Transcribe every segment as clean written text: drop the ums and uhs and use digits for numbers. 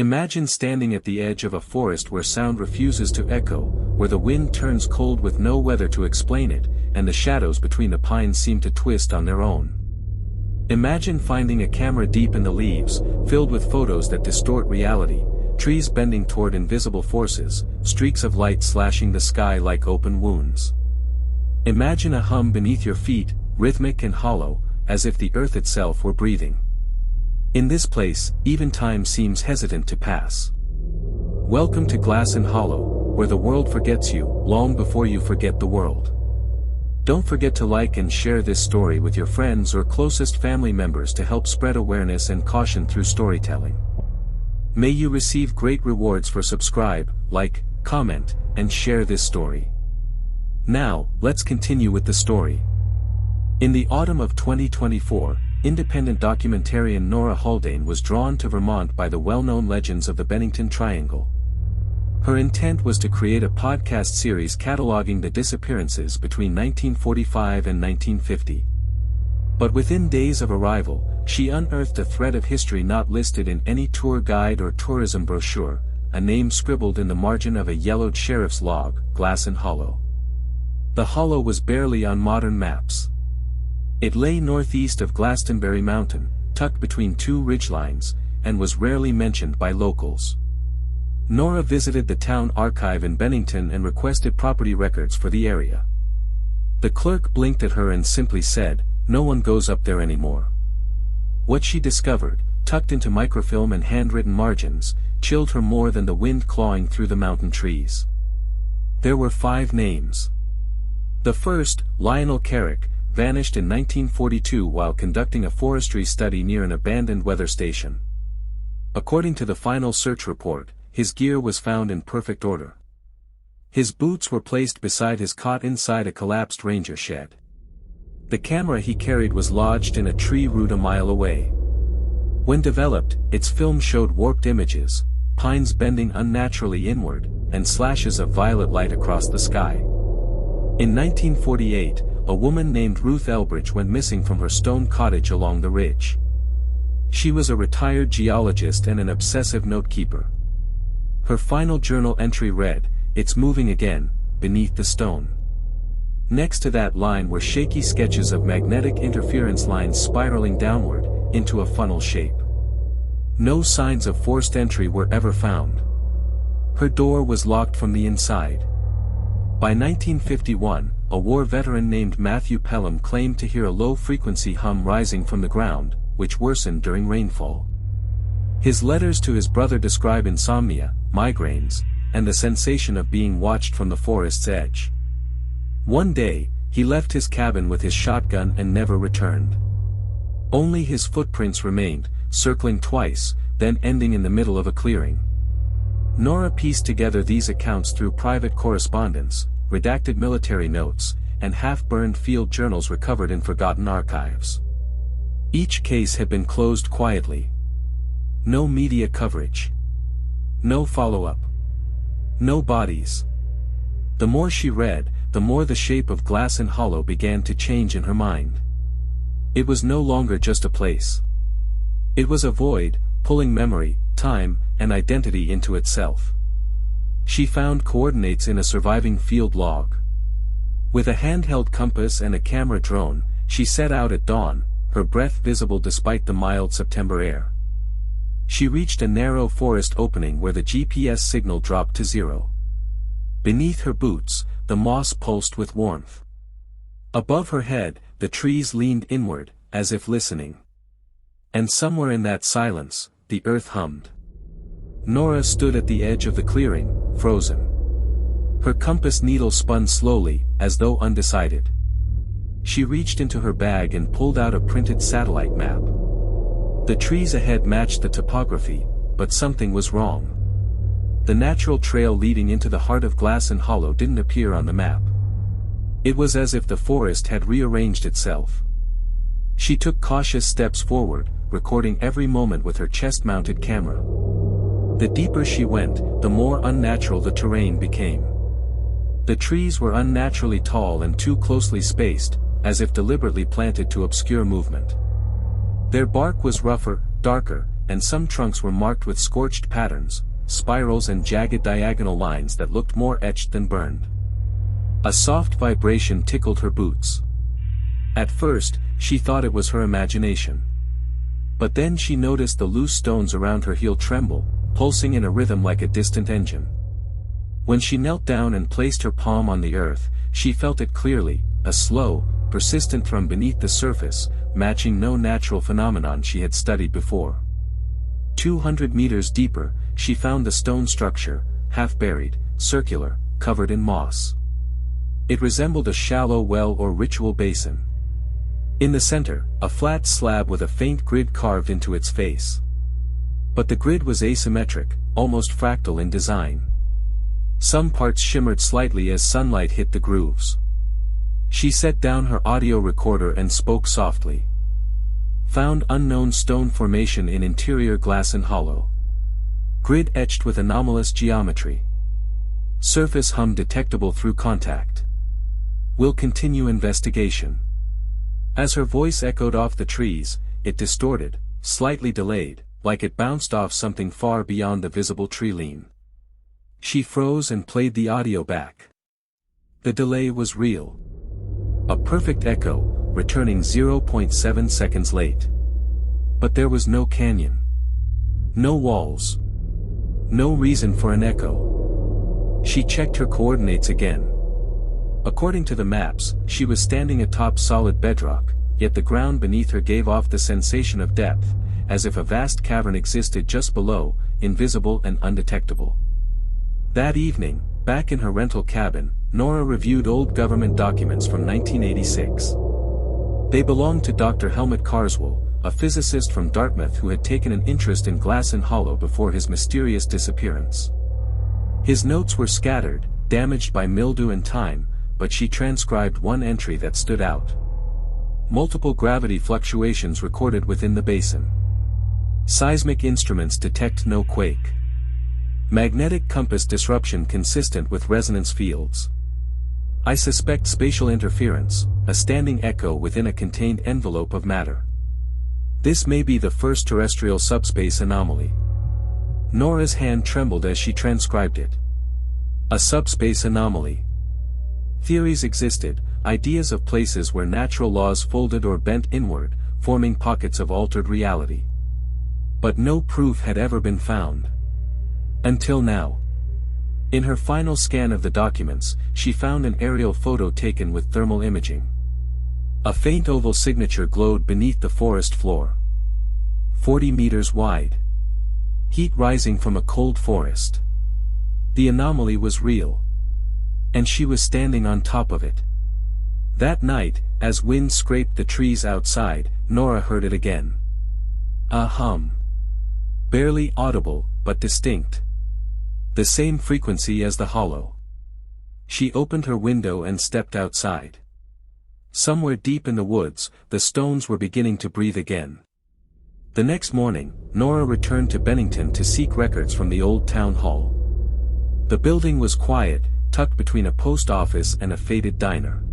Imagine standing at the edge of a forest where sound refuses to echo, where the wind turns cold with no weather to explain it, and the shadows between the pines seem to twist on their own. Imagine finding a camera deep in the leaves, filled with photos that distort reality, trees bending toward invisible forces, streaks of light slashing the sky like open wounds. Imagine a hum beneath your feet, rhythmic and hollow, as if the earth itself were breathing. In this place, even time seems hesitant to pass. Welcome to Glasten Hollow, where the world forgets you, long before you forget the world. Don't forget to like and share this story with your friends or closest family members to help spread awareness and caution through storytelling. May you receive great rewards for subscribe, like, comment, and share this story. Now, let's continue with the story. In the autumn of 2024, independent documentarian Nora Haldane was drawn to Vermont by the well-known legends of the Bennington Triangle. Her intent was to create a podcast series cataloging the disappearances between 1945 and 1950. But within days of arrival, she unearthed a thread of history not listed in any tour guide or tourism brochure, a name scribbled in the margin of a yellowed sheriff's log, Glasten Hollow. The hollow was barely on modern maps. It lay northeast of Glastonbury Mountain, tucked between two ridgelines, and was rarely mentioned by locals. Nora visited the town archive in Bennington and requested property records for the area. The clerk blinked at her and simply said, "No one goes up there anymore." What she discovered, tucked into microfilm and handwritten margins, chilled her more than the wind clawing through the mountain trees. There were 5 names. The first, Lionel Carrick, vanished in 1942 while conducting a forestry study near an abandoned weather station. According to the final search report, his gear was found in perfect order. His boots were placed beside his cot inside a collapsed ranger shed. The camera he carried was lodged in a tree root a mile away. When developed, its film showed warped images, pines bending unnaturally inward, and slashes of violet light across the sky. In 1948, a woman named Ruth Elbridge went missing from her stone cottage along the ridge. She was a retired geologist and an obsessive note-keeper. Her final journal entry read, "It's moving again, beneath the stone." Next to that line were shaky sketches of magnetic interference lines spiraling downward, into a funnel shape. No signs of forced entry were ever found. Her door was locked from the inside. By 1951, a war veteran named Matthew Pelham claimed to hear a low-frequency hum rising from the ground, which worsened during rainfall. His letters to his brother describe insomnia, migraines, and the sensation of being watched from the forest's edge. One day, he left his cabin with his shotgun and never returned. Only his footprints remained, circling twice, then ending in the middle of a clearing. Nora pieced together these accounts through private correspondence, redacted military notes, and half-burned field journals recovered in forgotten archives. Each case had been closed quietly. No media coverage. No follow-up. No bodies. The more she read, the more the shape of Glasten Hollow began to change in her mind. It was no longer just a place. It was a void, pulling memory, time, and identity into itself. She found coordinates in a surviving field log. With a handheld compass and a camera drone, she set out at dawn, her breath visible despite the mild September air. She reached a narrow forest opening where the GPS signal dropped to 0. Beneath her boots, the moss pulsed with warmth. Above her head, the trees leaned inward, as if listening. And somewhere in that silence, the earth hummed. Nora stood at the edge of the clearing, frozen. Her compass needle spun slowly, as though undecided. She reached into her bag and pulled out a printed satellite map. The trees ahead matched the topography, but something was wrong. The natural trail leading into the heart of Glasten Hollow didn't appear on the map. It was as if the forest had rearranged itself. She took cautious steps forward, recording every moment with her chest-mounted camera. The deeper she went, the more unnatural the terrain became. The trees were unnaturally tall and too closely spaced, as if deliberately planted to obscure movement. Their bark was rougher, darker, and some trunks were marked with scorched patterns, spirals and jagged diagonal lines that looked more etched than burned. A soft vibration tickled her boots. At first, she thought it was her imagination. But then she noticed the loose stones around her heel tremble, pulsing in a rhythm like a distant engine. When she knelt down and placed her palm on the earth, she felt it clearly, a slow, persistent thrum beneath the surface, matching no natural phenomenon she had studied before. 200 meters deeper, she found the stone structure, half buried, circular, covered in moss. It resembled a shallow well or ritual basin. In the center, a flat slab with a faint grid carved into its face. But the grid was asymmetric, almost fractal in design. Some parts shimmered slightly as sunlight hit the grooves. She set down her audio recorder and spoke softly. Found unknown stone formation in interior Glasten Hollow. Grid etched with anomalous geometry. Surface hum detectable through contact. Will continue investigation. As her voice echoed off the trees, it distorted, slightly delayed, like it bounced off something far beyond the visible tree line. She froze and played the audio back. The delay was real. A perfect echo, returning 0.7 seconds late. But there was no canyon. No walls. No reason for an echo. She checked her coordinates again. According to the maps, she was standing atop solid bedrock, yet the ground beneath her gave off the sensation of depth, as if a vast cavern existed just below, invisible and undetectable. That evening, back in her rental cabin, Nora reviewed old government documents from 1986. They belonged to Dr. Helmut Carswell, a physicist from Dartmouth who had taken an interest in Glasten Hollow before his mysterious disappearance. His notes were scattered, damaged by mildew and time, but she transcribed one entry that stood out. Multiple gravity fluctuations recorded within the basin. Seismic instruments detect no quake. Magnetic compass disruption consistent with resonance fields. I suspect spatial interference, a standing echo within a contained envelope of matter. This may be the first terrestrial subspace anomaly. Nora's hand trembled as she transcribed it. A subspace anomaly. Theories existed, ideas of places where natural laws folded or bent inward, forming pockets of altered reality. But no proof had ever been found. Until now. In her final scan of the documents, she found an aerial photo taken with thermal imaging. A faint oval signature glowed beneath the forest floor. 40 meters wide. Heat rising from a cold forest. The anomaly was real. And she was standing on top of it. That night, as wind scraped the trees outside, Nora heard it again. A hum. Barely audible, but distinct. The same frequency as the hollow. She opened her window and stepped outside. Somewhere deep in the woods, the stones were beginning to breathe again. The next morning, Nora returned to Bennington to seek records from the old town hall. The building was quiet, tucked between a post office and a faded diner.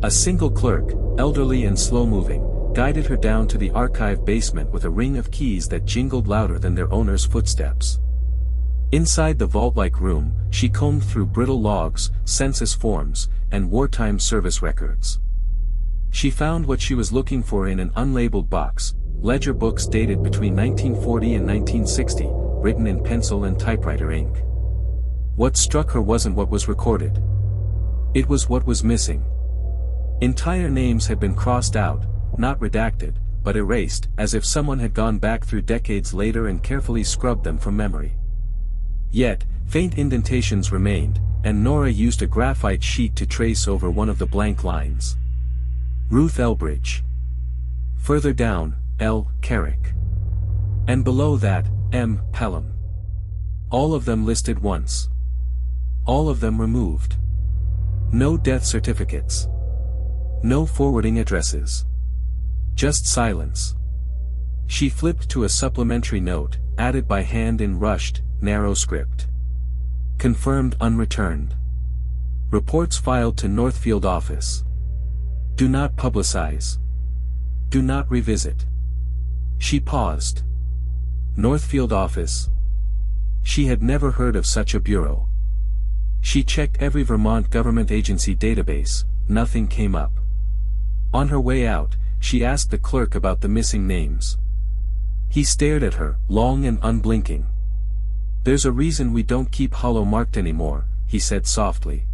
A single clerk, elderly and slow-moving, guided her down to the archive basement with a ring of keys that jingled louder than their owner's footsteps. Inside the vault-like room, she combed through brittle logs, census forms, and wartime service records. She found what she was looking for in an unlabeled box, ledger books dated between 1940 and 1960, written in pencil and typewriter ink. What struck her wasn't what was recorded. It was what was missing. Entire names had been crossed out, not redacted, but erased, as if someone had gone back through decades later and carefully scrubbed them from memory. Yet, faint indentations remained, and Nora used a graphite sheet to trace over one of the blank lines. Ruth Elbridge. Further down, L. Carrick. And below that, M. Pelham. All of them listed once. All of them removed. No death certificates. No forwarding addresses. Just silence. She flipped to a supplementary note, added by hand in rushed, narrow script. Confirmed unreturned. Reports filed to Northfield office. Do not publicize. Do not revisit. She paused. Northfield office. She had never heard of such a bureau. She checked every Vermont government agency database, nothing came up. On her way out, she asked the clerk about the missing names. He stared at her, long and unblinking. "There's a reason we don't keep Hollow marked anymore," he said softly.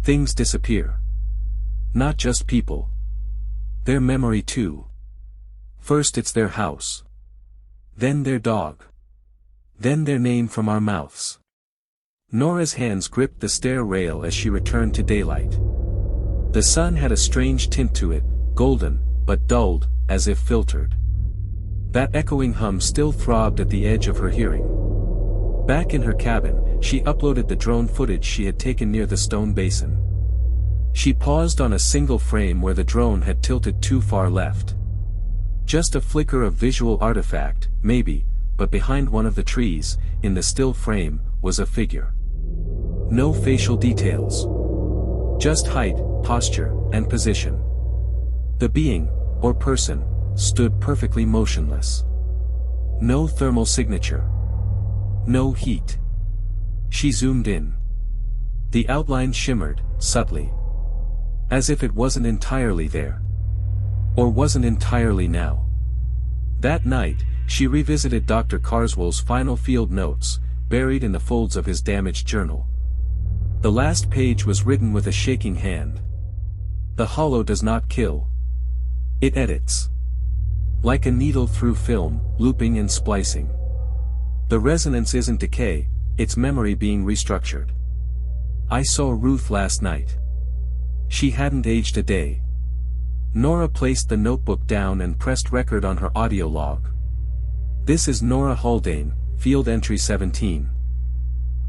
"Things disappear. Not just people. Their memory too. First it's their house. Then their dog. Then their name from our mouths." Nora's hands gripped the stair rail as she returned to daylight. The sun had a strange tint to it, golden, but dulled, as if filtered. That echoing hum still throbbed at the edge of her hearing. Back in her cabin, she uploaded the drone footage she had taken near the stone basin. She paused on a single frame where the drone had tilted too far left. Just a flicker of visual artifact, maybe, but behind one of the trees, in the still frame, was a figure. No facial details. Just height, posture, and position. The being, or person, stood perfectly motionless. No thermal signature. No heat. She zoomed in. The outline shimmered, subtly. As if it wasn't entirely there. Or wasn't entirely now. That night, she revisited Dr. Carswell's final field notes, buried in the folds of his damaged journal. The last page was written with a shaking hand. "The hollow does not kill. It edits. Like a needle through film, looping and splicing. The resonance isn't decay, it's memory being restructured. I saw Ruth last night. She hadn't aged a day." Nora placed the notebook down and pressed record on her audio log. "This is Nora Haldane, field entry 17.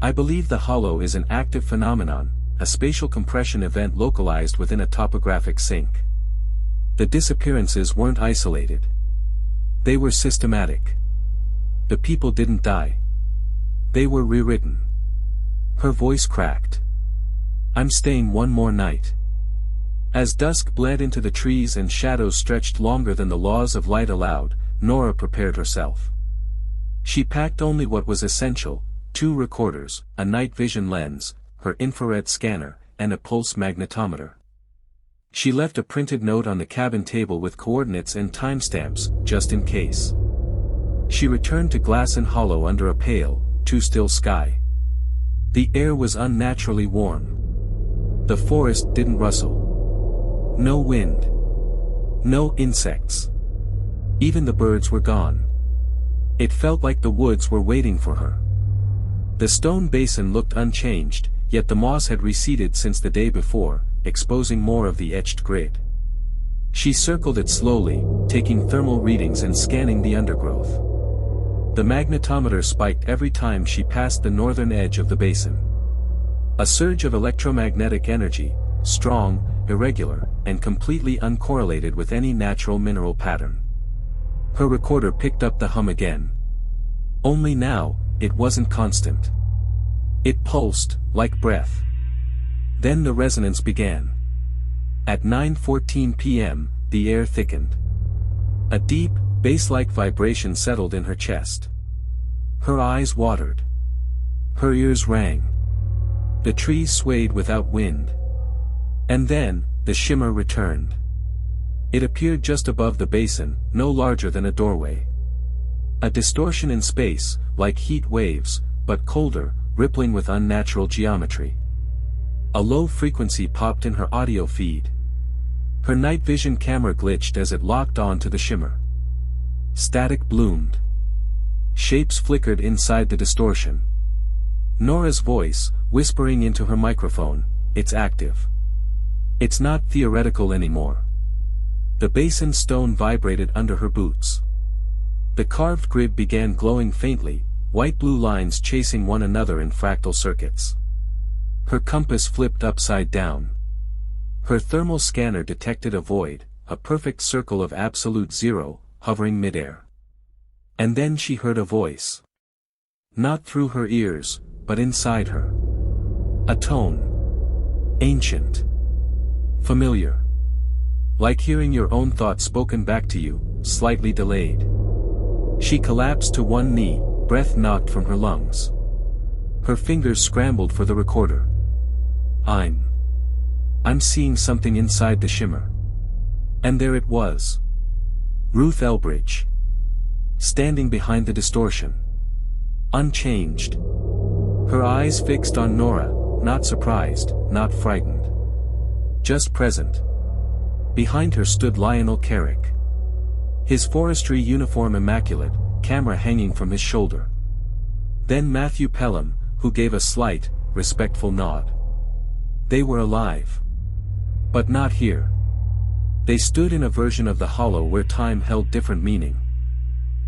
I believe the hollow is an active phenomenon, a spatial compression event localized within a topographic sink. The disappearances weren't isolated. They were systematic. The people didn't die. They were rewritten." Her voice cracked. "I'm staying one more night." As dusk bled into the trees and shadows stretched longer than the laws of light allowed, Nora prepared herself. She packed only what was essential: 2 recorders, a night vision lens, her infrared scanner, and a pulse magnetometer. She left a printed note on the cabin table with coordinates and timestamps, just in case. She returned to Glasten Hollow under a pale, too still sky. The air was unnaturally warm. The forest didn't rustle. No wind. No insects. Even the birds were gone. It felt like the woods were waiting for her. The stone basin looked unchanged, yet the moss had receded since the day before, exposing more of the etched grid. She circled it slowly, taking thermal readings and scanning the undergrowth. The magnetometer spiked every time she passed the northern edge of the basin. A surge of electromagnetic energy, strong, irregular, and completely uncorrelated with any natural mineral pattern. Her recorder picked up the hum again. Only now, it wasn't constant. It pulsed, like breath. Then the resonance began. At 9:14 p.m., the air thickened. A deep, bass-like vibration settled in her chest. Her eyes watered. Her ears rang. The trees swayed without wind. And then, the shimmer returned. It appeared just above the basin, no larger than a doorway. A distortion in space, like heat waves, but colder, rippling with unnatural geometry. A low frequency popped in her audio feed. Her night vision camera glitched as it locked on to the shimmer. Static bloomed. Shapes flickered inside the distortion. Nora's voice, whispering into her microphone, "It's active. It's not theoretical anymore." The basin stone vibrated under her boots. The carved grid began glowing faintly, white-blue lines chasing one another in fractal circuits. Her compass flipped upside down. Her thermal scanner detected a void, a perfect circle of absolute zero, hovering midair. And then she heard a voice. Not through her ears, but inside her. A tone. Ancient. Familiar. Like hearing your own thoughts spoken back to you, slightly delayed. She collapsed to one knee, breath knocked from her lungs. Her fingers scrambled for the recorder. I'm seeing something inside the shimmer. And there it was. Ruth Elbridge. Standing behind the distortion. Unchanged. Her eyes fixed on Nora, not surprised, not frightened. Just present. Behind her stood Lionel Carrick. His forestry uniform immaculate, camera hanging from his shoulder. Then Matthew Pelham, who gave a slight, respectful nod. They were alive. But not here. They stood in a version of the hollow where time held different meaning.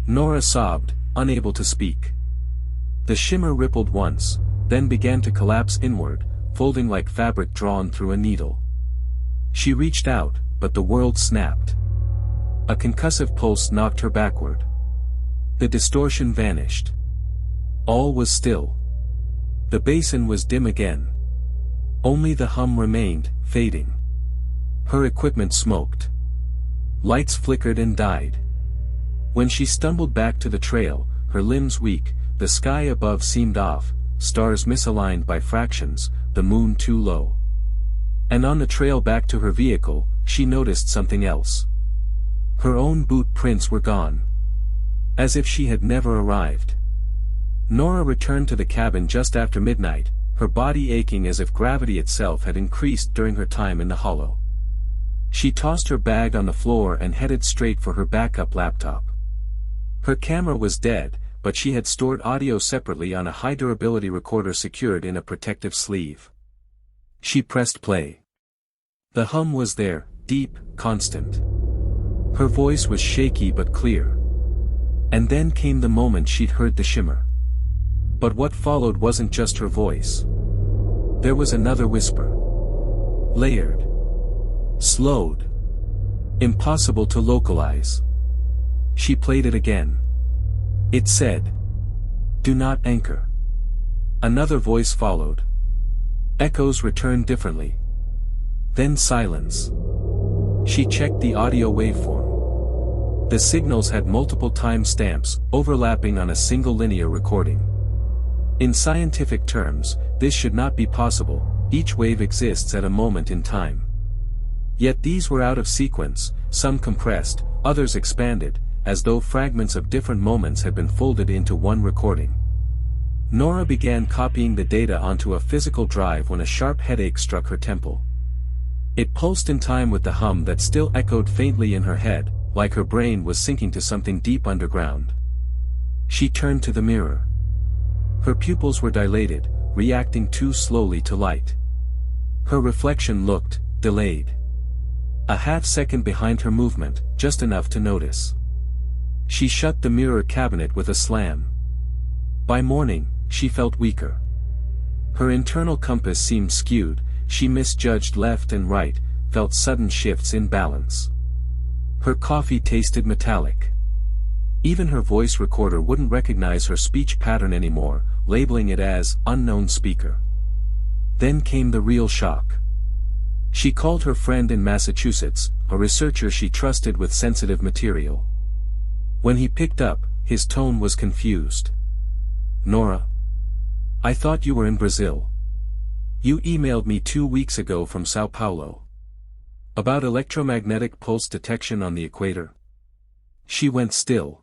Nora sobbed, unable to speak. The shimmer rippled once, then began to collapse inward, folding like fabric drawn through a needle. She reached out, but the world snapped. A concussive pulse knocked her backward. The distortion vanished. All was still. The basin was dim again. Only the hum remained, fading. Her equipment smoked. Lights flickered and died. When she stumbled back to the trail, her limbs weak, the sky above seemed off, stars misaligned by fractions, the moon too low. And on the trail back to her vehicle, she noticed something else. Her own boot prints were gone. As if she had never arrived. Nora returned to the cabin just after midnight, her body aching as if gravity itself had increased during her time in the hollow. She tossed her bag on the floor and headed straight for her backup laptop. Her camera was dead, but she had stored audio separately on a high-durability recorder secured in a protective sleeve. She pressed play. The hum was there, deep, constant. Her voice was shaky but clear. And then came the moment she'd heard the shimmer. But what followed wasn't just her voice. There was another whisper. Layered. Slowed. Impossible to localize. She played it again. It said, "Do not anchor." Another voice followed. Echoes returned differently. Then silence. She checked the audio waveform. The signals had multiple time stamps, overlapping on a single linear recording. In scientific terms, this should not be possible, each wave exists at a moment in time. Yet these were out of sequence, some compressed, others expanded, as though fragments of different moments had been folded into one recording. Nora began copying the data onto a physical drive when a sharp headache struck her temple. It pulsed in time with the hum that still echoed faintly in her head, like her brain was sinking to something deep underground. She turned to the mirror. Her pupils were dilated, reacting too slowly to light. Her reflection looked delayed. A half second behind her movement, just enough to notice. She shut the mirror cabinet with a slam. By morning, she felt weaker. Her internal compass seemed skewed, she misjudged left and right, felt sudden shifts in balance. Her coffee tasted metallic. Even her voice recorder wouldn't recognize her speech pattern anymore, labeling it as unknown speaker. Then came the real shock. She called her friend in Massachusetts, a researcher she trusted with sensitive material. When he picked up, his tone was confused. "Nora. I thought you were in Brazil. You emailed me 2 weeks ago from Sao Paulo. About electromagnetic pulse detection on the equator." She went still.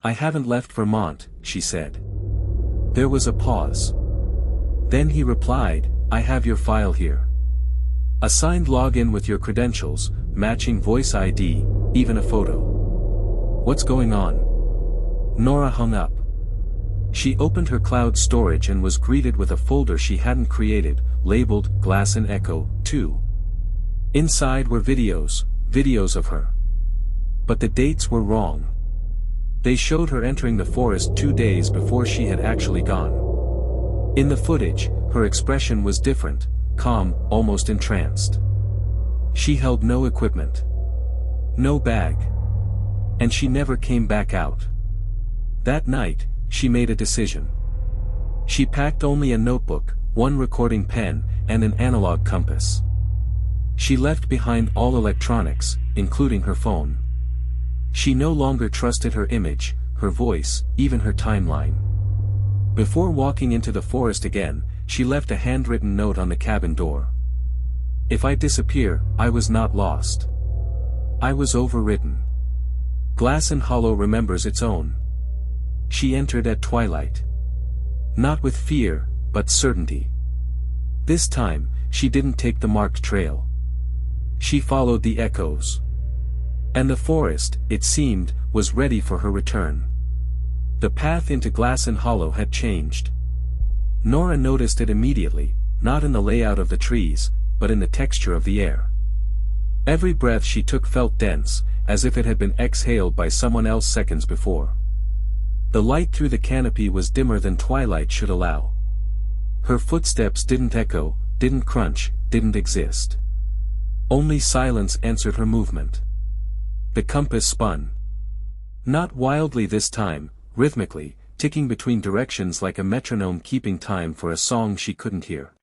"I haven't left Vermont," she said. There was a pause. Then he replied, "I have your file here. A signed login with your credentials, matching voice ID, even a photo." "What's going on?" Nora hung up. She opened her cloud storage and was greeted with a folder she hadn't created, labeled Glasten Echo 2. Inside were videos of her. But the dates were wrong. They showed her entering the forest 2 days before she had actually gone. In the footage, her expression was different, calm, almost entranced. She held no equipment. No bag. And she never came back out. That night, she made a decision. She packed only a notebook, one recording pen, and an analog compass. She left behind all electronics, including her phone. She no longer trusted her image, her voice, even her timeline. Before walking into the forest again, she left a handwritten note on the cabin door. If I disappear, I was not lost. I was overridden. Glasten Hollow remembers its own. She entered at twilight. Not with fear, but certainty. This time, she didn't take the marked trail. She followed the echoes. And the forest, it seemed, was ready for her return. The path into Glasten Hollow had changed. Nora noticed it immediately, not in the layout of the trees, but in the texture of the air. Every breath she took felt dense, as if it had been exhaled by someone else seconds before. The light through the canopy was dimmer than twilight should allow. Her footsteps didn't echo, didn't crunch, didn't exist. Only silence answered her movement. The compass spun. Not wildly this time, rhythmically, ticking between directions like a metronome keeping time for a song she couldn't hear.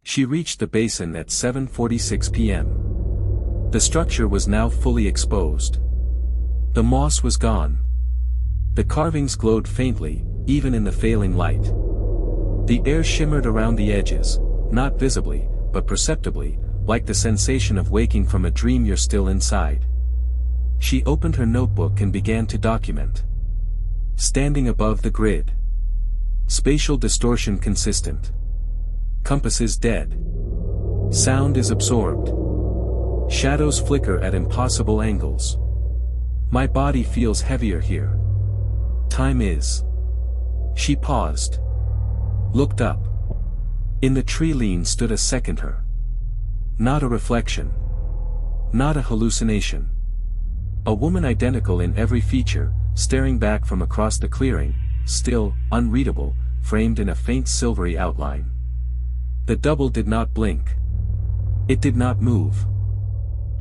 She reached the basin at 7:46 p.m. The structure was now fully exposed. The moss was gone. The carvings glowed faintly, even in the failing light. The air shimmered around the edges, not visibly, but perceptibly, like the sensation of waking from a dream you're still inside. She opened her notebook and began to document. Standing above the grid. Spatial distortion consistent. Compass is dead. Sound is absorbed. Shadows flicker at impossible angles. My body feels heavier here. Time is. She paused. Looked up. In the tree lean stood a second her. Not a reflection. Not a hallucination. A woman identical in every feature, staring back from across the clearing, still, unreadable, framed in a faint silvery outline. The double did not blink. It did not move.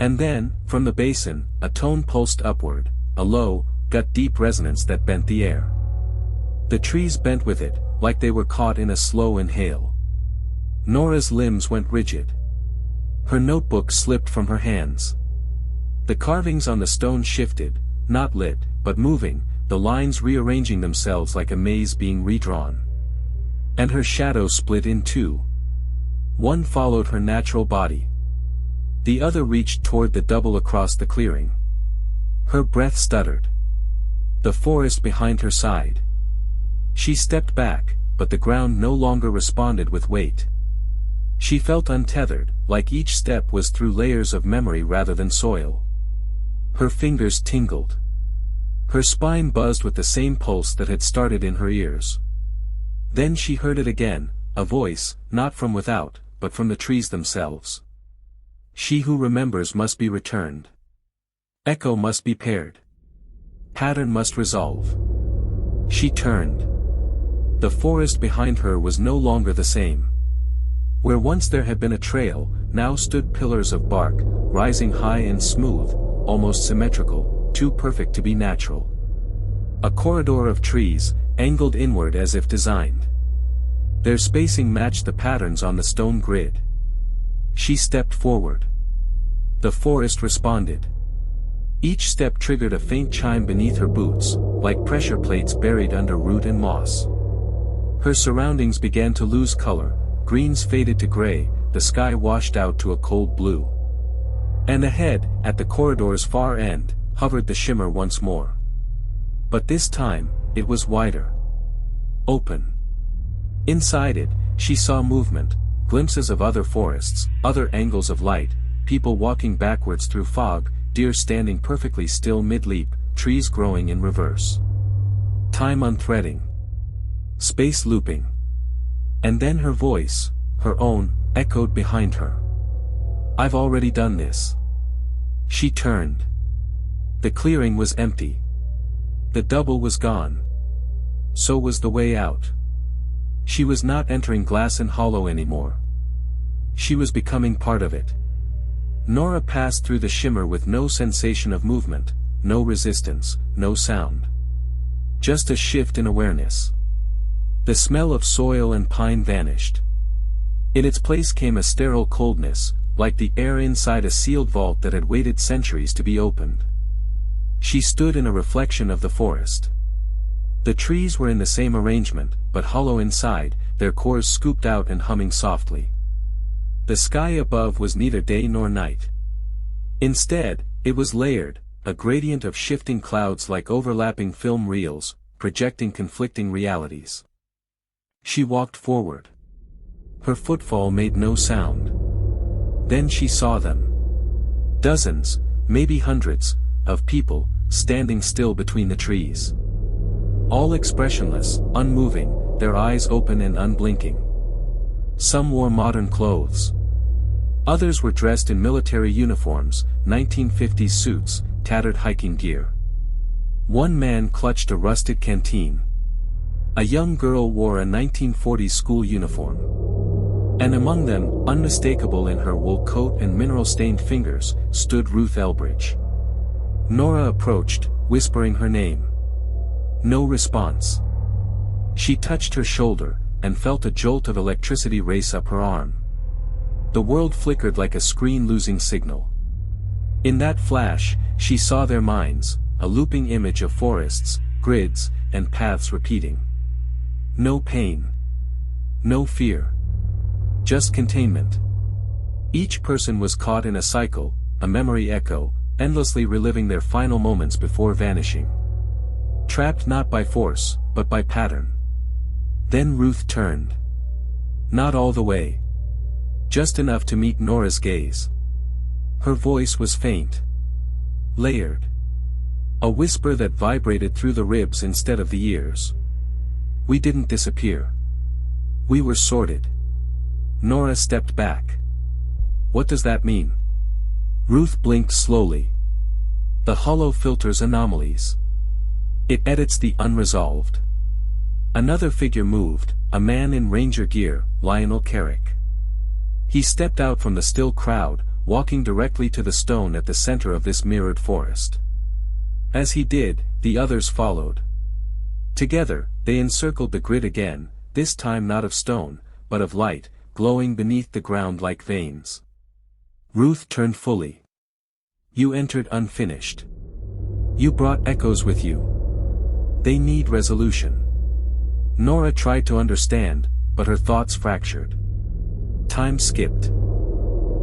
And then, from the basin, a tone pulsed upward, a low, gut-deep resonance that bent the air. The trees bent with it, like they were caught in a slow inhale. Nora's limbs went rigid. Her notebook slipped from her hands. The carvings on the stone shifted, not lit, but moving, the lines rearranging themselves like a maze being redrawn. And her shadow split in two. One followed her natural body. The other reached toward the double across the clearing. Her breath stuttered. The forest behind her sighed. She stepped back, but the ground no longer responded with weight. She felt untethered, like each step was through layers of memory rather than soil. Her fingers tingled. Her spine buzzed with the same pulse that had started in her ears. Then she heard it again, a voice, not from without, but from the trees themselves. She who remembers must be returned. Echo must be paired. Pattern must resolve. She turned. The forest behind her was no longer the same. Where once there had been a trail, now stood pillars of bark, rising high and smooth, almost symmetrical, too perfect to be natural. A corridor of trees, angled inward as if designed. Their spacing matched the patterns on the stone grid. She stepped forward. The forest responded. Each step triggered a faint chime beneath her boots, like pressure plates buried under root and moss. Her surroundings began to lose color, greens faded to gray, the sky washed out to a cold blue. And ahead, at the corridor's far end, hovered the shimmer once more. But this time, it was wider. Open. Inside it, she saw movement, glimpses of other forests, other angles of light, people walking backwards through fog, deer standing perfectly still mid-leap, trees growing in reverse. Time unthreading. Space looping. And then her voice, her own, echoed behind her. I've already done this. She turned. The clearing was empty. The double was gone. So was the way out. She was not entering Glasten Hollow anymore. She was becoming part of it. Nora passed through the shimmer with no sensation of movement, no resistance, no sound. Just a shift in awareness. The smell of soil and pine vanished. In its place came a sterile coldness, like the air inside a sealed vault that had waited centuries to be opened. She stood in a reflection of the forest. The trees were in the same arrangement, but hollow inside, their cores scooped out and humming softly. The sky above was neither day nor night. Instead, it was layered, a gradient of shifting clouds like overlapping film reels, projecting conflicting realities. She walked forward. Her footfall made no sound. Then she saw them. Dozens, maybe hundreds, of people, standing still between the trees. All expressionless, unmoving, their eyes open and unblinking. Some wore modern clothes. Others were dressed in military uniforms, 1950s suits, tattered hiking gear. One man clutched a rusted canteen. A young girl wore a 1940s school uniform. And among them, unmistakable in her wool coat and mineral-stained fingers, stood Ruth Elbridge. Nora approached, whispering her name. No response. She touched her shoulder, and felt a jolt of electricity race up her arm. The world flickered like a screen losing signal. In that flash, she saw their minds, a looping image of forests, grids, and paths repeating. No pain. No fear. Just containment. Each person was caught in a cycle, a memory echo, endlessly reliving their final moments before vanishing. Trapped not by force, but by pattern. Then Ruth turned. Not all the way. Just enough to meet Nora's gaze. Her voice was faint. Layered. A whisper that vibrated through the ribs instead of the ears. We didn't disappear. We were sorted. Nora stepped back. What does that mean? Ruth blinked slowly. The hollow filters anomalies. It edits the unresolved. Another figure moved, a man in ranger gear, Lionel Carrick. He stepped out from the still crowd, walking directly to the stone at the center of this mirrored forest. As he did, the others followed. Together, they encircled the grid again, this time not of stone, but of light, glowing beneath the ground like veins. Ruth turned fully. You entered unfinished. You brought echoes with you. They need resolution. Nora tried to understand, but her thoughts fractured. Time skipped.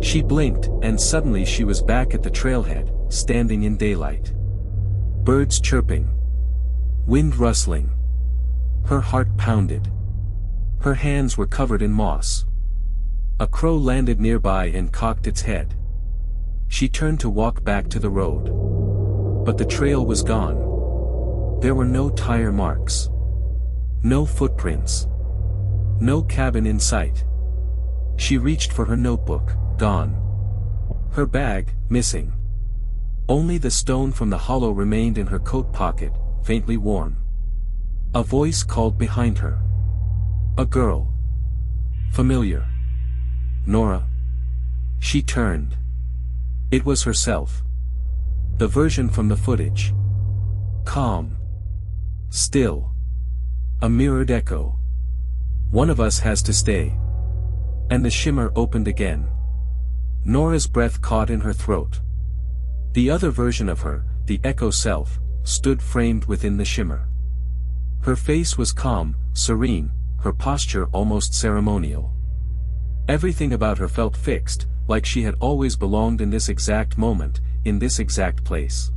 She blinked, and suddenly she was back at the trailhead, standing in daylight. Birds chirping. Wind rustling. Her heart pounded. Her hands were covered in moss. A crow landed nearby and cocked its head. She turned to walk back to the road. But the trail was gone. There were no tire marks. No footprints. No cabin in sight. She reached for her notebook, gone. Her bag, missing. Only the stone from the hollow remained in her coat pocket, faintly warm. A voice called behind her. A girl. Familiar. Nora. She turned. It was herself. The version from the footage. Calm. Still. A mirrored echo. One of us has to stay. And the shimmer opened again. Nora's breath caught in her throat. The other version of her, the echo self, stood framed within the shimmer. Her face was calm, serene, her posture almost ceremonial. Everything about her felt fixed, like she had always belonged in this exact moment, in this exact place.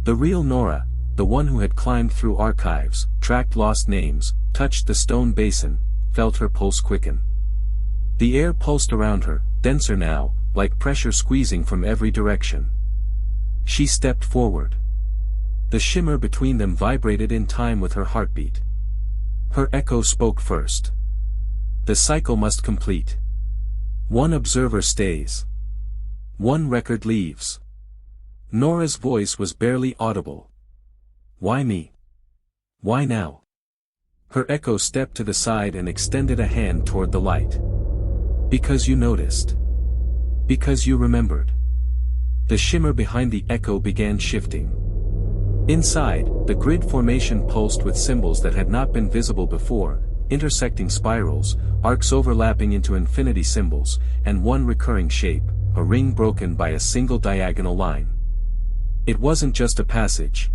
The real Nora, the one who had climbed through archives, tracked lost names, touched the stone basin, felt her pulse quicken. The air pulsed around her, denser now, like pressure squeezing from every direction. She stepped forward. The shimmer between them vibrated in time with her heartbeat. Her echo spoke first. The cycle must complete. One observer stays. One record leaves. Nora's voice was barely audible. Why me? Why now? Her echo stepped to the side and extended a hand toward the light. Because you noticed. Because you remembered. The shimmer behind the echo began shifting. Inside, the grid formation pulsed with symbols that had not been visible before, intersecting spirals, arcs overlapping into infinity symbols, and one recurring shape, a ring broken by a single diagonal line. It wasn't just a passage.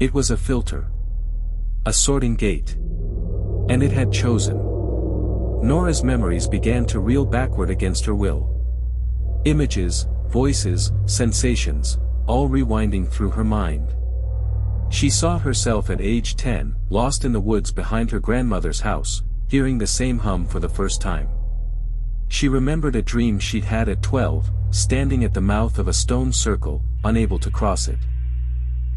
It was a filter. A sorting gate. And it had chosen. Nora's memories began to reel backward against her will. Images, voices, sensations, all rewinding through her mind. She saw herself at age 10, lost in the woods behind her grandmother's house, hearing the same hum for the first time. She remembered a dream she'd had at 12, standing at the mouth of a stone circle, unable to cross it.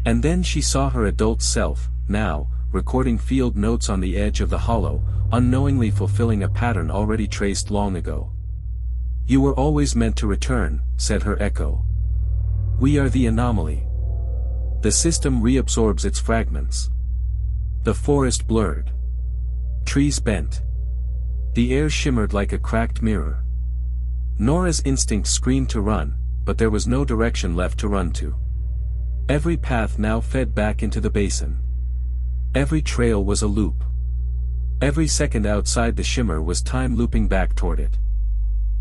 And then she saw her adult self, now, recording field notes on the edge of the hollow, unknowingly fulfilling a pattern already traced long ago. "You were always meant to return," said her echo. "We are the anomaly. The system reabsorbs its fragments." The forest blurred. Trees bent. The air shimmered like a cracked mirror. Nora's instinct screamed to run, but there was no direction left to run to. Every path now fed back into the basin. Every trail was a loop. Every second outside the shimmer was time looping back toward it.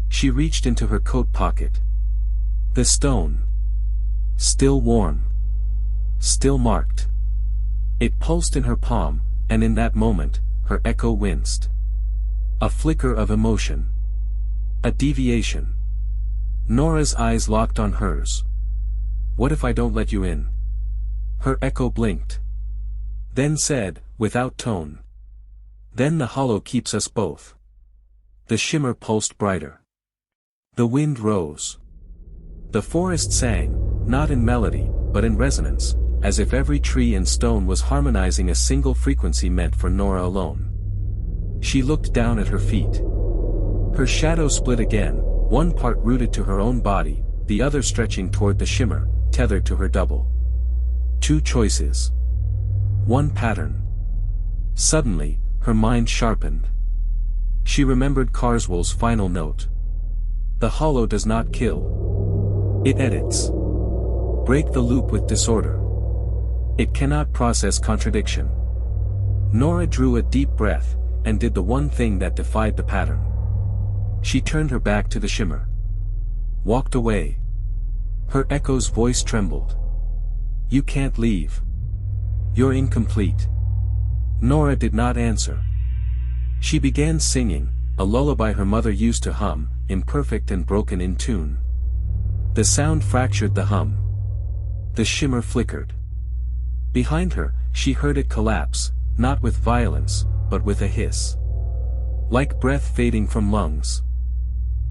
She reached into her coat pocket. The stone. Still warm. Still marked. It pulsed in her palm, and in that moment, her echo winced. A flicker of emotion. A deviation. Nora's eyes locked on hers. "What if I don't let you in?" Her echo blinked. Then said, without tone. "Then the hollow keeps us both." The shimmer pulsed brighter. The wind rose. The forest sang, not in melody, but in resonance, as if every tree and stone was harmonizing a single frequency meant for Nora alone. She looked down at her feet. Her shadow split again, one part rooted to her own body, the other stretching toward the shimmer, tethered to her double. Two choices. One pattern. Suddenly, her mind sharpened. She remembered Carswell's final note. "The hollow does not kill. It edits. Break the loop with disorder. It cannot process contradiction." Nora drew a deep breath, and did the one thing that defied the pattern. She turned her back to the shimmer. Walked away. Her echo's voice trembled. "You can't leave. You're incomplete." Nora did not answer. She began singing, a lullaby her mother used to hum, imperfect and broken in tune. The sound fractured the hum. The shimmer flickered. Behind her, she heard it collapse, not with violence, but with a hiss. Like breath fading from lungs.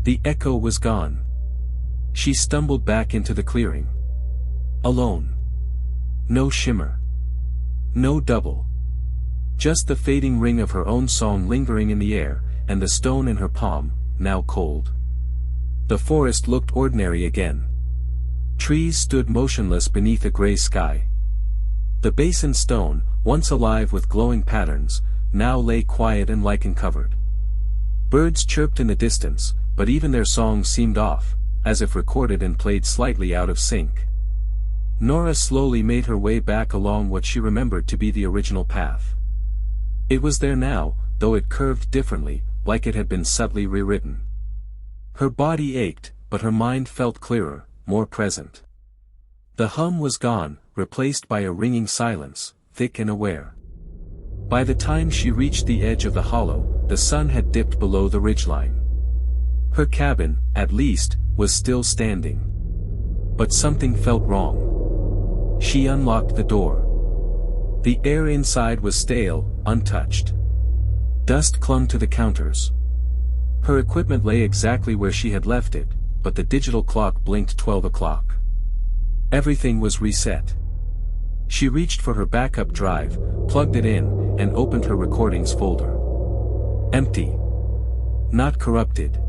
The echo was gone. She stumbled back into the clearing. Alone. No shimmer. No double. Just the fading ring of her own song lingering in the air, and the stone in her palm, now cold. The forest looked ordinary again. Trees stood motionless beneath a gray sky. The basin stone, once alive with glowing patterns, now lay quiet and lichen-covered. Birds chirped in the distance, but even their songs seemed off, as if recorded and played slightly out of sync. Nora slowly made her way back along what she remembered to be the original path. It was there now, though it curved differently, like it had been subtly rewritten. Her body ached, but her mind felt clearer, more present. The hum was gone, replaced by a ringing silence, thick and aware. By the time she reached the edge of the hollow, the sun had dipped below the ridgeline. Her cabin, at least, was still standing. But something felt wrong. She unlocked the door. The air inside was stale, untouched. Dust clung to the counters. Her equipment lay exactly where she had left it, but the digital clock blinked 12 o'clock. Everything was reset. She reached for her backup drive, plugged it in, and opened her recordings folder. Empty. Not corrupted.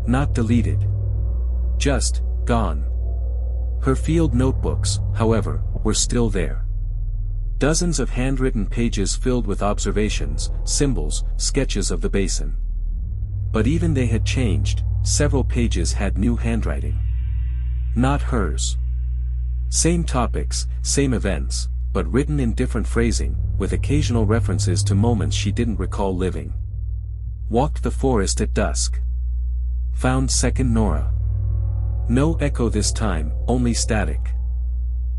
Not deleted. Just, gone. Her field notebooks, however, were still there. Dozens of handwritten pages filled with observations, symbols, sketches of the basin. But even they had changed, several pages had new handwriting. Not hers. Same topics, same events, but written in different phrasing, with occasional references to moments she didn't recall living. Walked the forest at dusk. Found second Nora. No echo this time, only static.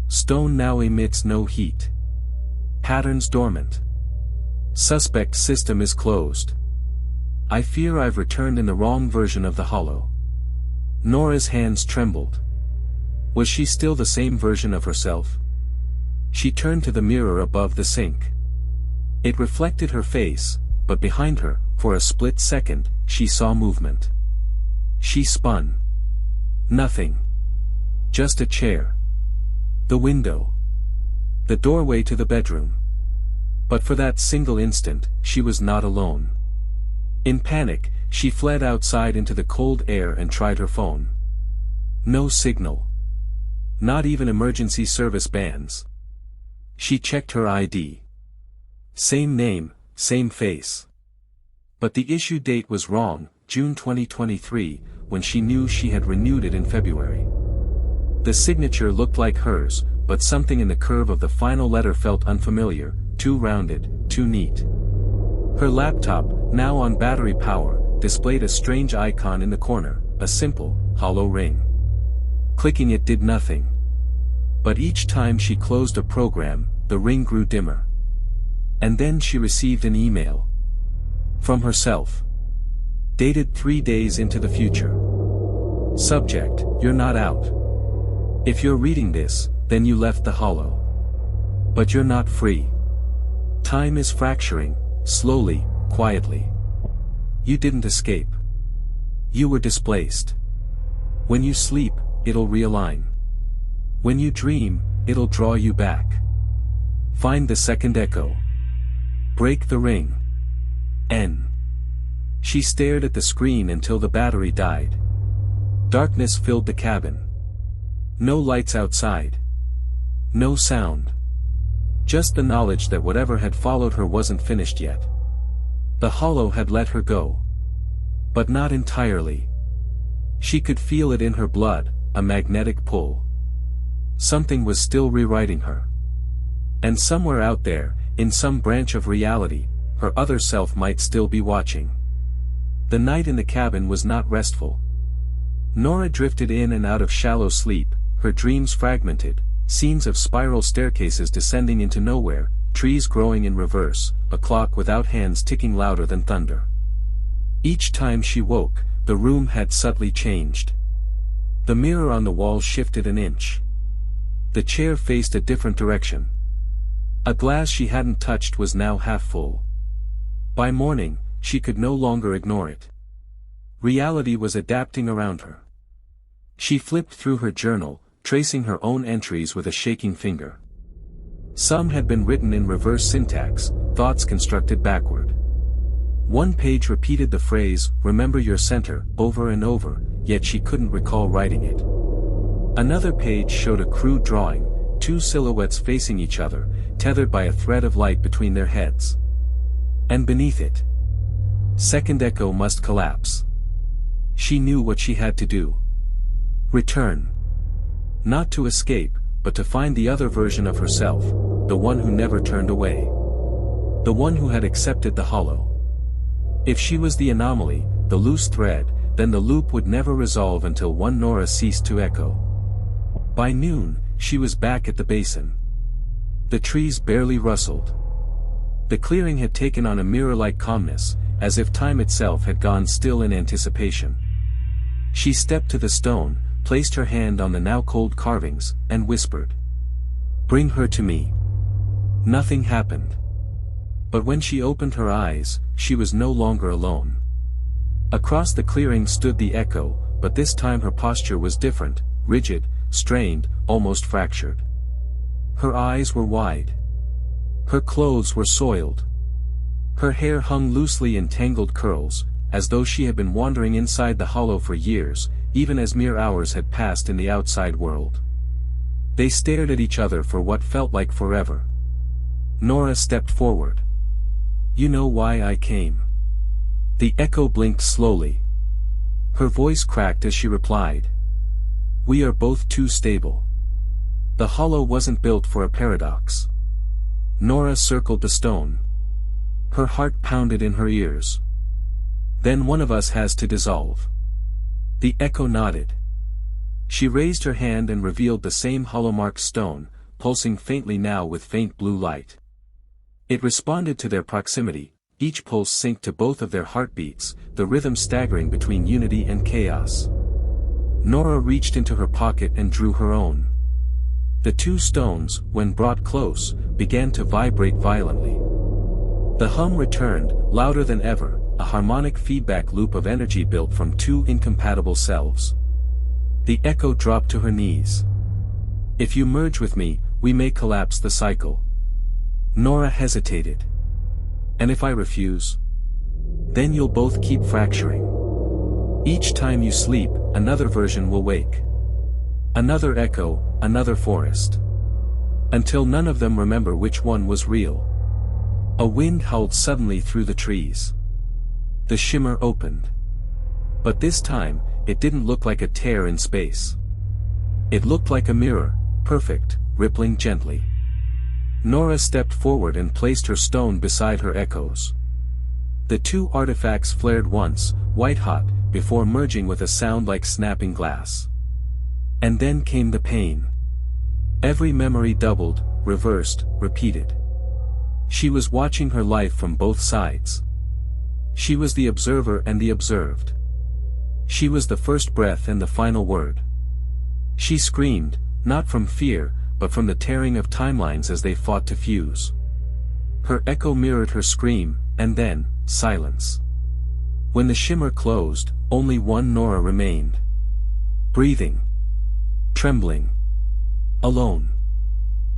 Stone now emits no heat. Patterns dormant. Suspect system is closed. I fear I've returned in the wrong version of the hollow. Nora's hands trembled. Was she still the same version of herself? She turned to the mirror above the sink. It reflected her face, but behind her, for a split second, she saw movement. She spun. Nothing. Just a chair. The window. The doorway to the bedroom. But for that single instant, she was not alone. In panic, she fled outside into the cold air and tried her phone. No signal. Not even emergency service bands. She checked her ID. Same name, same face. But the issue date was wrong, June 2023, when she knew she had renewed it in February. The signature looked like hers, but something in the curve of the final letter felt unfamiliar, too rounded, too neat. Her laptop, now on battery power, displayed a strange icon in the corner, a simple, hollow ring. Clicking it did nothing. But each time she closed a program, the ring grew dimmer. And then she received an email. From herself. Dated 3 days into the future. Subject, you're not out. If you're reading this, then you left the hollow. But you're not free. Time is fracturing, slowly, quietly. You didn't escape. You were displaced. When you sleep, it'll realign. When you dream, it'll draw you back. Find the second echo. Break the ring. N. She stared at the screen until the battery died. Darkness filled the cabin. No lights outside. No sound. Just the knowledge that whatever had followed her wasn't finished yet. The hollow had let her go. But not entirely. She could feel it in her blood, a magnetic pull. Something was still rewriting her. And somewhere out there, in some branch of reality, her other self might still be watching. The night in the cabin was not restful. Nora drifted in and out of shallow sleep, her dreams fragmented, scenes of spiral staircases descending into nowhere, trees growing in reverse, a clock without hands ticking louder than thunder. Each time she woke, the room had subtly changed. The mirror on the wall shifted an inch. The chair faced a different direction. A glass she hadn't touched was now half full. By morning, she could no longer ignore it. Reality was adapting around her. She flipped through her journal, tracing her own entries with a shaking finger. Some had been written in reverse syntax, thoughts constructed backward. One page repeated the phrase, "Remember your center," over and over, yet she couldn't recall writing it. Another page showed a crude drawing, two silhouettes facing each other, tethered by a thread of light between their heads. And beneath it, second echo must collapse. She knew what she had to do. Return. Not to escape, but to find the other version of herself, the one who never turned away. The one who had accepted the hollow. If she was the anomaly, the loose thread, then the loop would never resolve until one Nora ceased to echo. By noon, she was back at the basin. The trees barely rustled. The clearing had taken on a mirror-like calmness, as if time itself had gone still in anticipation. She stepped to the stone, placed her hand on the now cold carvings, and whispered, "Bring her to me." Nothing happened. But when she opened her eyes, she was no longer alone. Across the clearing stood the echo, but this time her posture was different, rigid, strained, almost fractured. Her eyes were wide. Her clothes were soiled. Her hair hung loosely in tangled curls, as though she had been wandering inside the hollow for years, even as mere hours had passed in the outside world. They stared at each other for what felt like forever. Nora stepped forward. "You know why I came." The echo blinked slowly. Her voice cracked as she replied, "We are both too stable. The hollow wasn't built for a paradox." Nora circled the stone. Her heart pounded in her ears. "Then one of us has to dissolve." The echo nodded. She raised her hand and revealed the same hollow-marked stone, pulsing faintly now with faint blue light. It responded to their proximity, each pulse synced to both of their heartbeats, the rhythm staggering between unity and chaos. Nora reached into her pocket and drew her own. The two stones, when brought close, began to vibrate violently. The hum returned, louder than ever, a harmonic feedback loop of energy built from two incompatible selves. The echo dropped to her knees. "If you merge with me, we may collapse the cycle." Nora hesitated. "And if I refuse? Then you'll both keep fracturing. Each time you sleep, another version will wake. Another echo, another forest. Until none of them remember which one was real." A wind howled suddenly through the trees. The shimmer opened. But this time, it didn't look like a tear in space. It looked like a mirror, perfect, rippling gently. Nora stepped forward and placed her stone beside her echoes. The two artifacts flared once, white-hot, before merging with a sound like snapping glass. And then came the pain. Every memory doubled, reversed, repeated. She was watching her life from both sides. She was the observer and the observed. She was the first breath and the final word. She screamed, not from fear, but from the tearing of timelines as they fought to fuse. Her echo mirrored her scream, and then, silence. When the shimmer closed, only one Nora remained. Breathing. Trembling. Alone.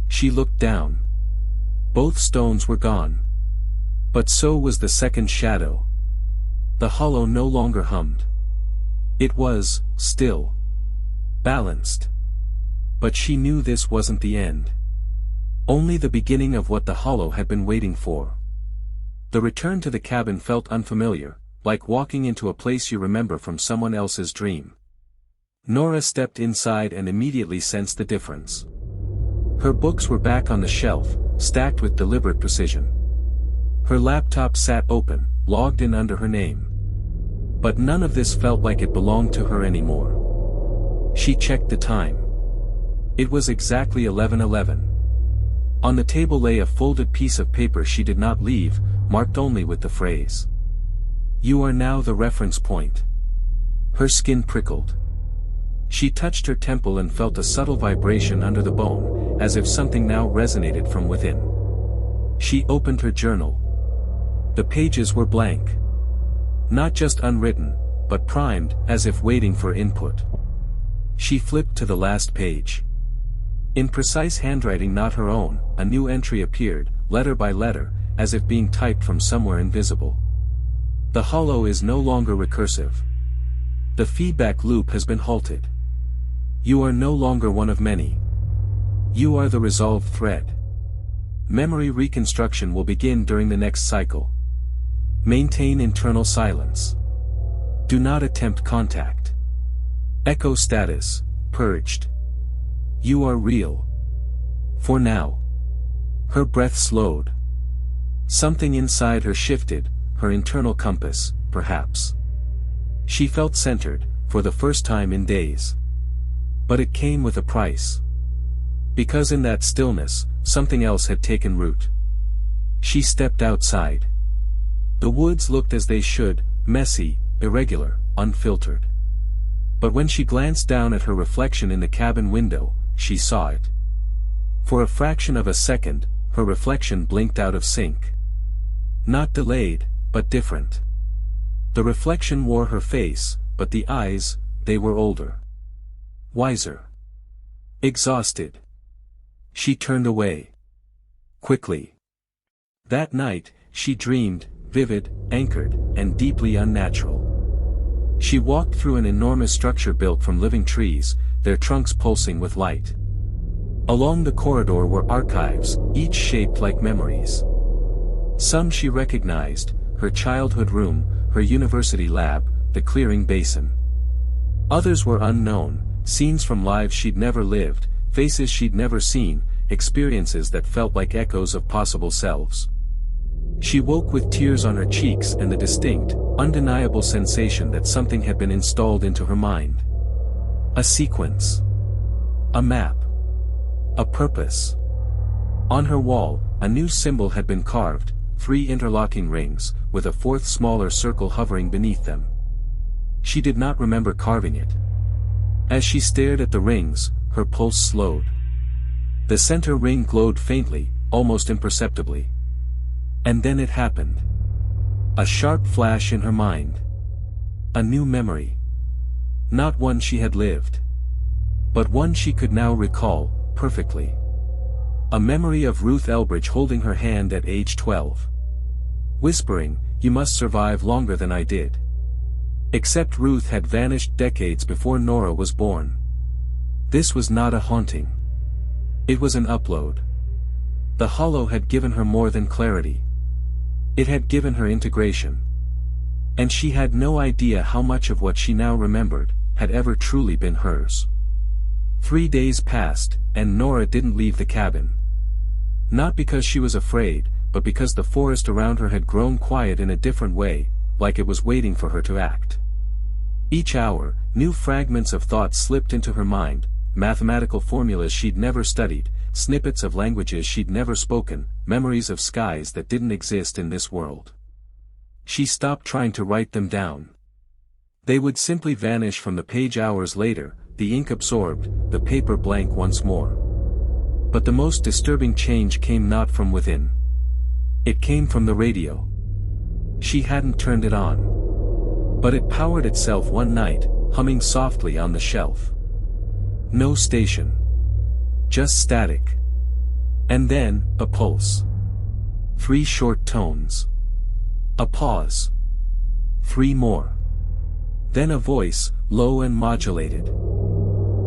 She looked down. Both stones were gone. But so was the second shadow. The hollow no longer hummed. It was, still. Balanced. But she knew this wasn't the end. Only the beginning of what the hollow had been waiting for. The return to the cabin felt unfamiliar, like walking into a place you remember from someone else's dream. Nora stepped inside and immediately sensed the difference. Her books were back on the shelf, stacked with deliberate precision. Her laptop sat open, logged in under her name. But none of this felt like it belonged to her anymore. She checked the time. It was exactly 11:11. On the table lay a folded piece of paper she did not leave, marked only with the phrase, "You are now the reference point." Her skin prickled. She touched her temple and felt a subtle vibration under the bone, as if something now resonated from within. She opened her journal. The pages were blank. Not just unwritten, but primed, as if waiting for input. She flipped to the last page. In precise handwriting not her own, a new entry appeared, letter by letter, as if being typed from somewhere invisible. The hollow is no longer recursive. The feedback loop has been halted. You are no longer one of many. You are the resolved thread. Memory reconstruction will begin during the next cycle. Maintain internal silence. Do not attempt contact. Echo status, purged. You are real. For now. Her breath slowed. Something inside her shifted, her internal compass, perhaps. She felt centered, for the first time in days. But it came with a price. Because in that stillness, something else had taken root. She stepped outside. The woods looked as they should, messy, irregular, unfiltered. But when she glanced down at her reflection in the cabin window, she saw it. For a fraction of a second, her reflection blinked out of sync. Not delayed, but different. The reflection wore her face, but the eyes, they were older. Wiser. Exhausted. She turned away. Quickly. That night, she dreamed, vivid, anchored, and deeply unnatural. She walked through an enormous structure built from living trees, their trunks pulsing with light. Along the corridor were archives, each shaped like memories. Some she recognized, her childhood room, her university lab, the clearing basin. Others were unknown, scenes from lives she'd never lived, faces she'd never seen, experiences that felt like echoes of possible selves. She woke with tears on her cheeks and the distinct, undeniable sensation that something had been installed into her mind. A sequence. A map. A purpose. On her wall, a new symbol had been carved, 3 interlocking rings, with a 4th smaller circle hovering beneath them. She did not remember carving it. As she stared at the rings, her pulse slowed. The center ring glowed faintly, almost imperceptibly. And then it happened. A sharp flash in her mind. A new memory. Not one she had lived, but one she could now recall, perfectly. A memory of Ruth Elbridge holding her hand at age 12. Whispering, "You must survive longer than I did." Except Ruth had vanished decades before Nora was born. This was not a haunting. It was an upload. The hollow had given her more than clarity. It had given her integration. And she had no idea how much of what she now remembered had ever truly been hers. 3 days passed, and Nora didn't leave the cabin. Not because she was afraid, but because the forest around her had grown quiet in a different way, like it was waiting for her to act. Each hour, new fragments of thought slipped into her mind, mathematical formulas she'd never studied, snippets of languages she'd never spoken, memories of skies that didn't exist in this world. She stopped trying to write them down. They would simply vanish from the page hours later, the ink absorbed, the paper blank once more. But the most disturbing change came not from within. It came from the radio. She hadn't turned it on. But it powered itself one night, humming softly on the shelf. No station. Just static. And then, a pulse. 3 short tones. A pause. 3 more. Then a voice, low and modulated.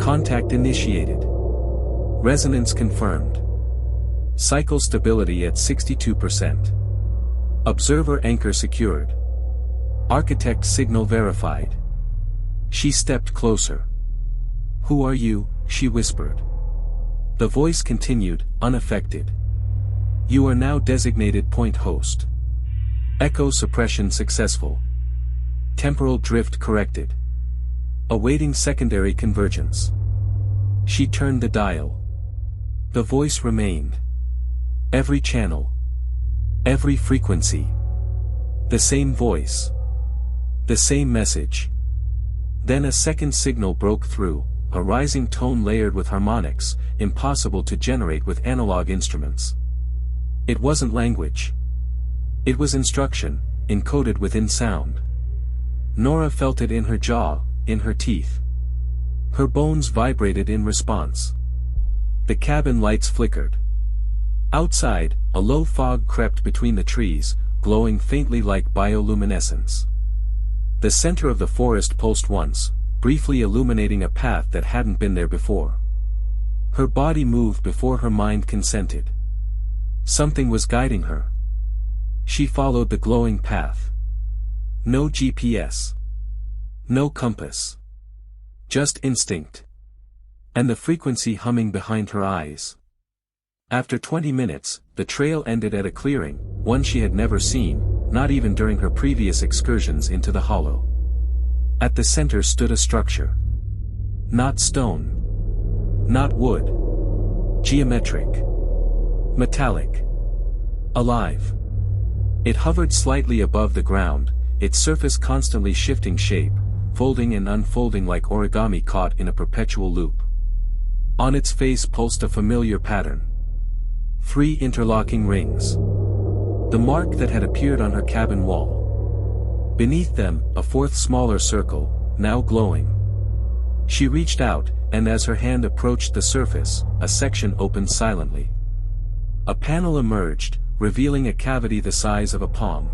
Contact initiated. Resonance confirmed. Cycle stability at 62%. Observer anchor secured. Architect signal verified. She stepped closer. "Who are you?" she whispered. The voice continued, unaffected. "You are now designated point host. Echo suppression successful. Temporal drift corrected. Awaiting secondary convergence." She turned the dial. The voice remained. Every channel. Every frequency. The same voice. The same message. Then a second signal broke through, a rising tone layered with harmonics, impossible to generate with analog instruments. It wasn't language. It was instruction, encoded within sound. Nora felt it in her jaw, in her teeth. Her bones vibrated in response. The cabin lights flickered. Outside, a low fog crept between the trees, glowing faintly like bioluminescence. The center of the forest pulsed once, briefly illuminating a path that hadn't been there before. Her body moved before her mind consented. Something was guiding her. She followed the glowing path. No GPS. No compass. Just instinct. And the frequency humming behind her eyes. After 20 minutes, the trail ended at a clearing, one she had never seen, not even during her previous excursions into the hollow. At the center stood a structure. Not stone. Not wood. Geometric. Metallic. Alive. It hovered slightly above the ground, its surface constantly shifting shape, folding and unfolding like origami caught in a perpetual loop. On its face pulsed a familiar pattern. 3 interlocking rings. The mark that had appeared on her cabin wall. Beneath them, a 4th smaller circle, now glowing. She reached out, and as her hand approached the surface, a section opened silently. A panel emerged, revealing a cavity the size of a palm.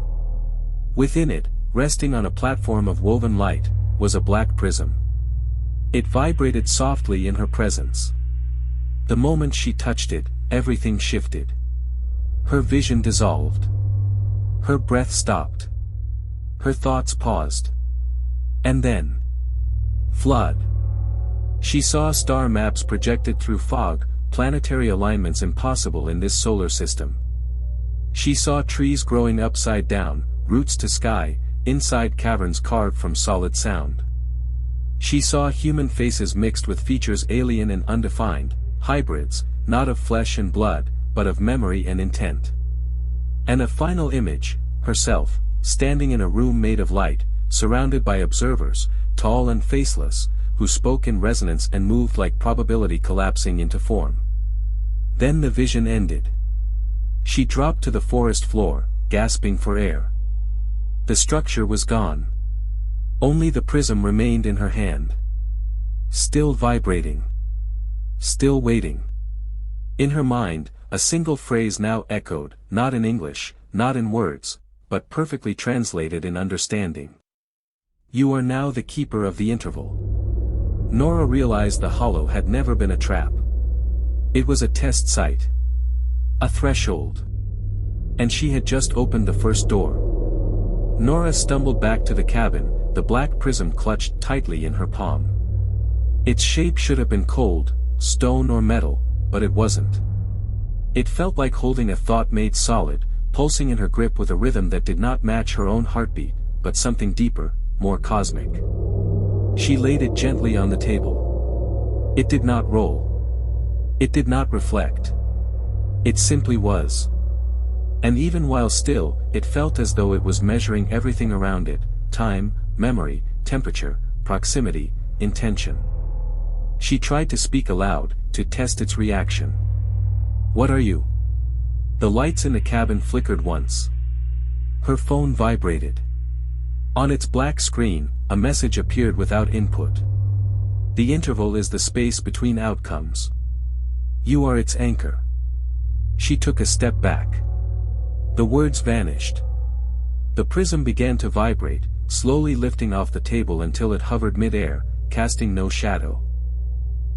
Within it, resting on a platform of woven light, was a black prism. It vibrated softly in her presence. The moment she touched it, everything shifted. Her vision dissolved. Her breath stopped. Her thoughts paused. And then... flood. She saw star maps projected through fog, planetary alignments impossible in this solar system. She saw trees growing upside down, roots to sky, inside caverns carved from solid sound. She saw human faces mixed with features alien and undefined, hybrids, not of flesh and blood, but of memory and intent. And a final image, herself, standing in a room made of light, surrounded by observers, tall and faceless, who spoke in resonance and moved like probability collapsing into form. Then the vision ended. She dropped to the forest floor, gasping for air. The structure was gone. Only the prism remained in her hand. Still vibrating. Still waiting. In her mind, a single phrase now echoed, not in English, not in words, but perfectly translated in understanding. You are now the keeper of the interval. Nora realized the hollow had never been a trap. It was a test site. A threshold. And she had just opened the first door. Nora stumbled back to the cabin, the black prism clutched tightly in her palm. Its shape should have been cold, stone or metal, but it wasn't. It felt like holding a thought made solid, pulsing in her grip with a rhythm that did not match her own heartbeat, but something deeper, more cosmic. She laid it gently on the table. It did not roll. It did not reflect. It simply was. And even while still, it felt as though it was measuring everything around it: time, memory, temperature, proximity, intention. She tried to speak aloud, to test its reaction. What are you? The lights in the cabin flickered once. Her phone vibrated. On its black screen, a message appeared without input. The interval is the space between outcomes. You are its anchor. She took a step back. The words vanished. The prism began to vibrate, slowly lifting off the table until it hovered mid-air, casting no shadow.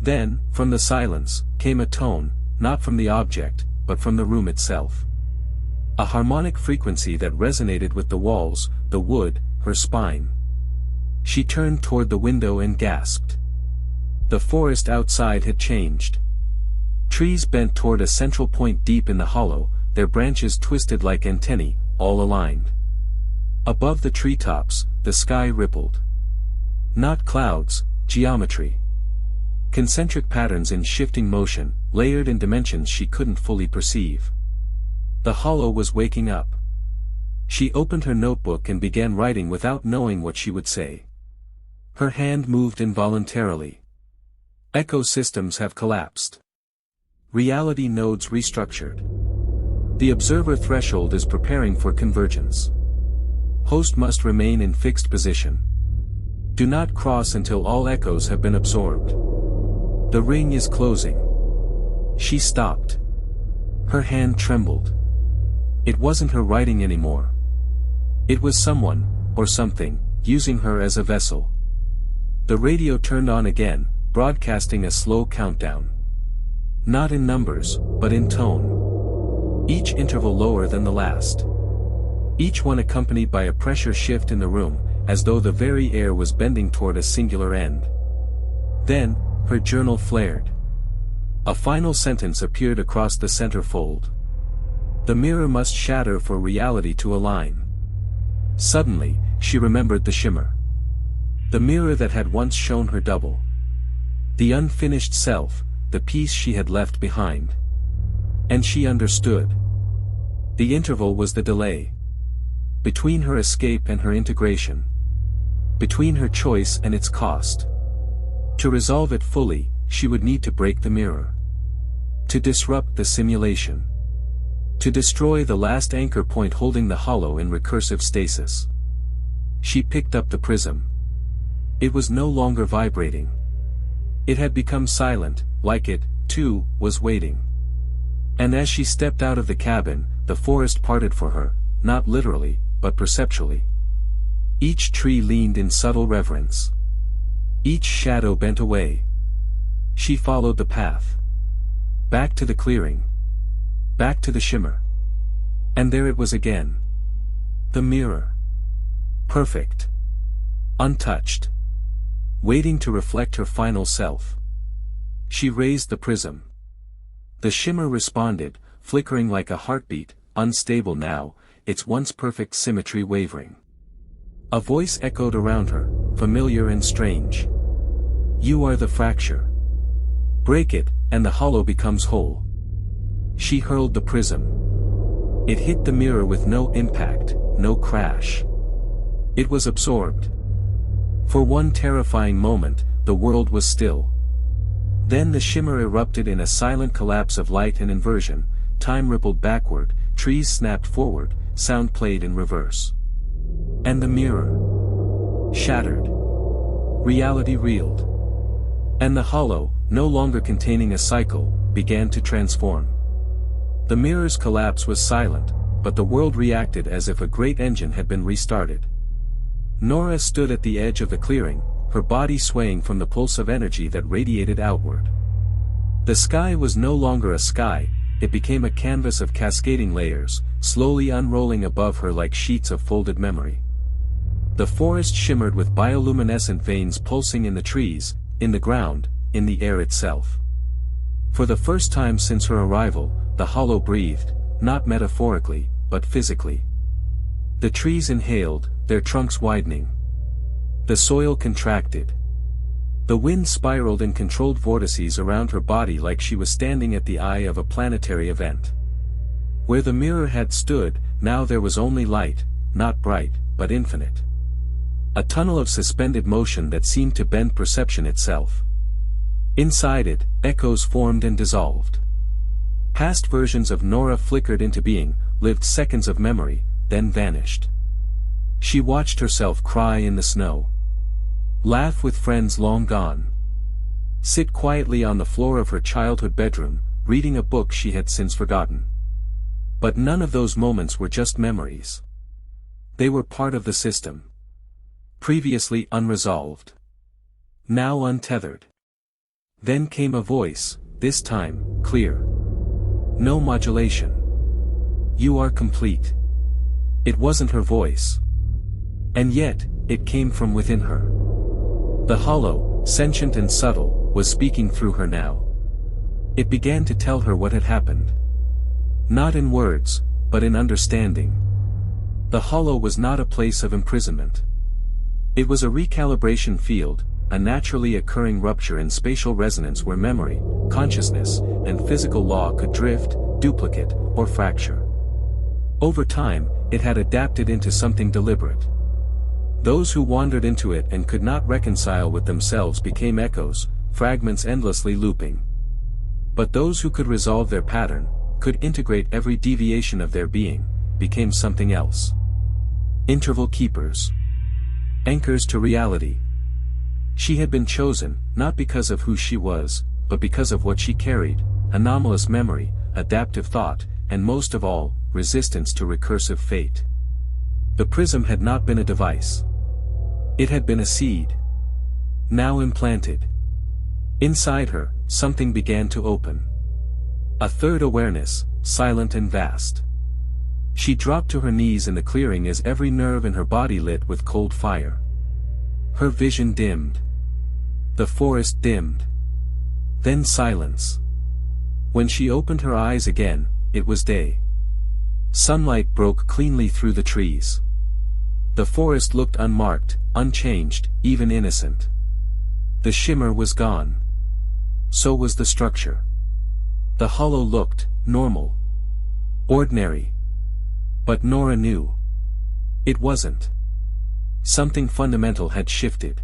Then, from the silence, came a tone, not from the object, but from the room itself. A harmonic frequency that resonated with the walls, the wood, her spine. She turned toward the window and gasped. The forest outside had changed. Trees bent toward a central point deep in the hollow, their branches twisted like antennae, all aligned. Above the treetops, the sky rippled. Not clouds, geometry. Concentric patterns in shifting motion, layered in dimensions she couldn't fully perceive. The hollow was waking up. She opened her notebook and began writing without knowing what she would say. Her hand moved involuntarily. Ecosystems have collapsed. Reality nodes restructured. The observer threshold is preparing for convergence. Host must remain in fixed position. Do not cross until all echoes have been absorbed. The ring is closing. She stopped. Her hand trembled. It wasn't her writing anymore. It was someone, or something, using her as a vessel. The radio turned on again, broadcasting a slow countdown. Not in numbers, but in tone. Each interval lower than the last. Each one accompanied by a pressure shift in the room, as though the very air was bending toward a singular end. Then, her journal flared. A final sentence appeared across the center fold. The mirror must shatter for reality to align. Suddenly, she remembered the shimmer. The mirror that had once shown her double. The unfinished self, the piece she had left behind. And she understood. The interval was the delay. Between her escape and her integration. Between her choice and its cost. To resolve it fully, she would need to break the mirror. To disrupt the simulation. To destroy the last anchor point holding the hollow in recursive stasis. She picked up the prism. It was no longer vibrating. It had become silent, like it, too, was waiting. And as she stepped out of the cabin, the forest parted for her, not literally, but perceptually. Each tree leaned in subtle reverence. Each shadow bent away. She followed the path. Back to the clearing. Back to the shimmer. And there it was again. The mirror. Perfect. Untouched. Waiting to reflect her final self. She raised the prism. The shimmer responded, flickering like a heartbeat, unstable now, its once perfect symmetry wavering. A voice echoed around her, familiar and strange. You are the fracture. Break it, and the hollow becomes whole. She hurled the prism. It hit the mirror with no impact, no crash. It was absorbed. For one terrifying moment, the world was still. Then the shimmer erupted in a silent collapse of light and inversion, time rippled backward, trees snapped forward, sound played in reverse. And the mirror shattered. Reality reeled. And the hollow, no longer containing a cycle, began to transform. The mirror's collapse was silent, but the world reacted as if a great engine had been restarted. Nora stood at the edge of the clearing, her body swaying from the pulse of energy that radiated outward. The sky was no longer a sky, it became a canvas of cascading layers, slowly unrolling above her like sheets of folded memory. The forest shimmered with bioluminescent veins pulsing in the trees, in the ground, in the air itself. For the first time since her arrival, the hollow breathed, not metaphorically, but physically. The trees inhaled, their trunks widening. The soil contracted. The wind spiraled in controlled vortices around her body like she was standing at the eye of a planetary event. Where the mirror had stood, now there was only light, not bright, but infinite. A tunnel of suspended motion that seemed to bend perception itself. Inside it, echoes formed and dissolved. Past versions of Nora flickered into being, lived seconds of memory, then vanished. She watched herself cry in the snow. Laugh with friends long gone. Sit quietly on the floor of her childhood bedroom, reading a book she had since forgotten. But none of those moments were just memories. They were part of the system. Previously unresolved. Now untethered. Then came a voice, this time, clear. No modulation. You are complete. It wasn't her voice. And yet, it came from within her. The hollow, sentient and subtle, was speaking through her now. It began to tell her what had happened. Not in words, but in understanding. The hollow was not a place of imprisonment. It was a recalibration field, a naturally occurring rupture in spatial resonance where memory, consciousness, and physical law could drift, duplicate, or fracture. Over time, it had adapted into something deliberate. Those who wandered into it and could not reconcile with themselves became echoes, fragments endlessly looping. But those who could resolve their pattern, could integrate every deviation of their being, became something else. Interval keepers. Anchors to reality. She had been chosen, not because of who she was, but because of what she carried, anomalous memory, adaptive thought, and most of all, resistance to recursive fate. The prism had not been a device. It had been a seed. Now implanted. Inside her, something began to open. A third awareness, silent and vast. She dropped to her knees in the clearing as every nerve in her body lit with cold fire. Her vision dimmed. The forest dimmed. Then silence. When she opened her eyes again, it was day. Sunlight broke cleanly through the trees. The forest looked unmarked, unchanged, even innocent. The shimmer was gone. So was the structure. The hollow looked normal. Ordinary. But Nora knew. It wasn't. Something fundamental had shifted.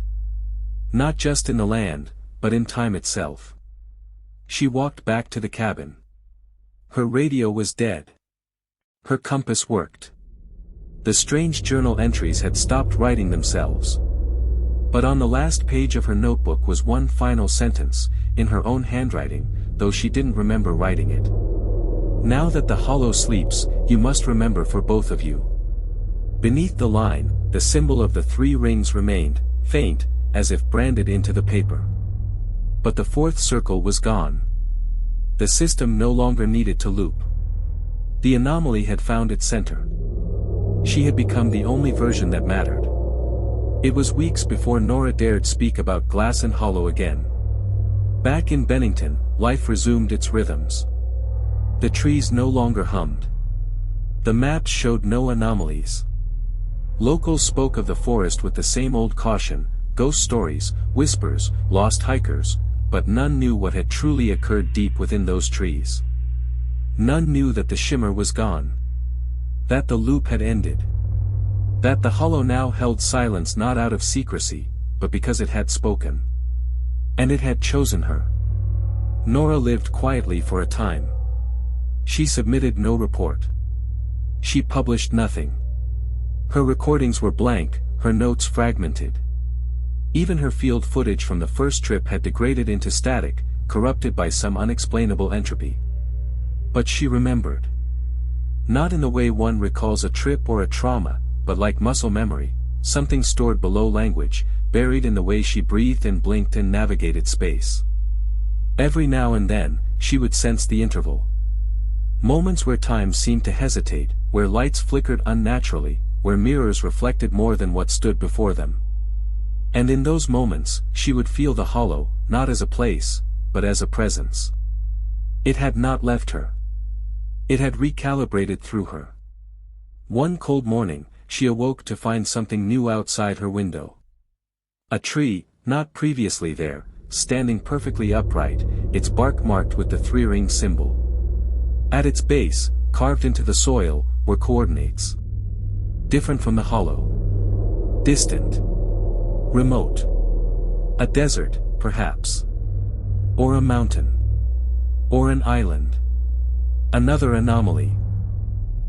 Not just in the land, but in time itself. She walked back to the cabin. Her radio was dead. Her compass worked. The strange journal entries had stopped writing themselves. But on the last page of her notebook was one final sentence, in her own handwriting, though she didn't remember writing it. Now that the hollow sleeps, you must remember for both of you. Beneath the line, the symbol of the 3 rings remained, faint, as if branded into the paper. But the 4th circle was gone. The system no longer needed to loop. The anomaly had found its center. She had become the only version that mattered. It was weeks before Nora dared speak about Glasten Hollow again. Back in Bennington, life resumed its rhythms. The trees no longer hummed. The maps showed no anomalies. Locals spoke of the forest with the same old caution, ghost stories, whispers, lost hikers, but none knew what had truly occurred deep within those trees. None knew that the shimmer was gone. That the loop had ended. That the hollow now held silence not out of secrecy, but because it had spoken. And it had chosen her. Nora lived quietly for a time. She submitted no report. She published nothing. Her recordings were blank, her notes fragmented. Even her field footage from the first trip had degraded into static, corrupted by some unexplainable entropy. But she remembered. Not in the way one recalls a trip or a trauma, but like muscle memory, something stored below language, buried in the way she breathed and blinked and navigated space. Every now and then, she would sense the interval. Moments where time seemed to hesitate, where lights flickered unnaturally, where mirrors reflected more than what stood before them. And in those moments, she would feel the hollow, not as a place, but as a presence. It had not left her. It had recalibrated through her. One cold morning, she awoke to find something new outside her window. A tree, not previously there, standing perfectly upright, its bark marked with the three-ring symbol. At its base, carved into the soil, were coordinates. Different from the hollow. Distant. Remote. A desert, perhaps. Or a mountain. Or an island. Another anomaly.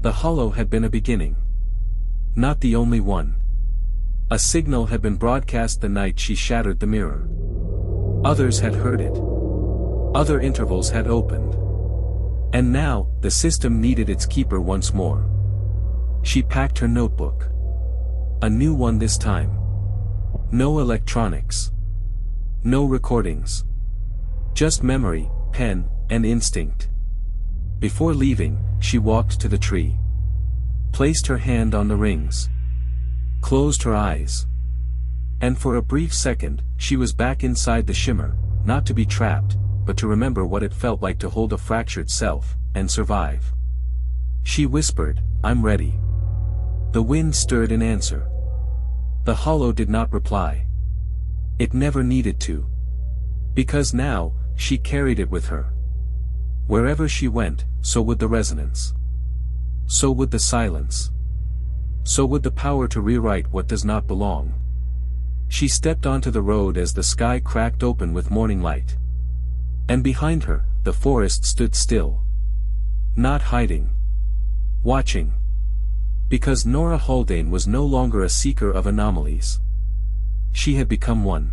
The hollow had been a beginning. Not the only one. A signal had been broadcast the night she shattered the mirror. Others had heard it. Other intervals had opened. And now, the system needed its keeper once more. She packed her notebook. A new one this time. No electronics. No recordings. Just memory, pen, and instinct. Before leaving, she walked to the tree. Placed her hand on the rings. Closed her eyes. And for a brief second, she was back inside the shimmer, not to be trapped, but to remember what it felt like to hold a fractured self, and survive. She whispered, "I'm ready." The wind stirred in answer. The hollow did not reply. It never needed to. Because now, she carried it with her. Wherever she went, so would the resonance. So would the silence. So would the power to rewrite what does not belong. She stepped onto the road as the sky cracked open with morning light. And behind her, the forest stood still. Not hiding. Watching. Because Nora Haldane was no longer a seeker of anomalies. She had become one.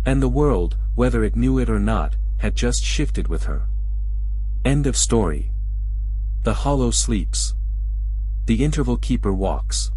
And the world, whether it knew it or not, had just shifted with her. End of story. The hollow sleeps. The interval keeper walks.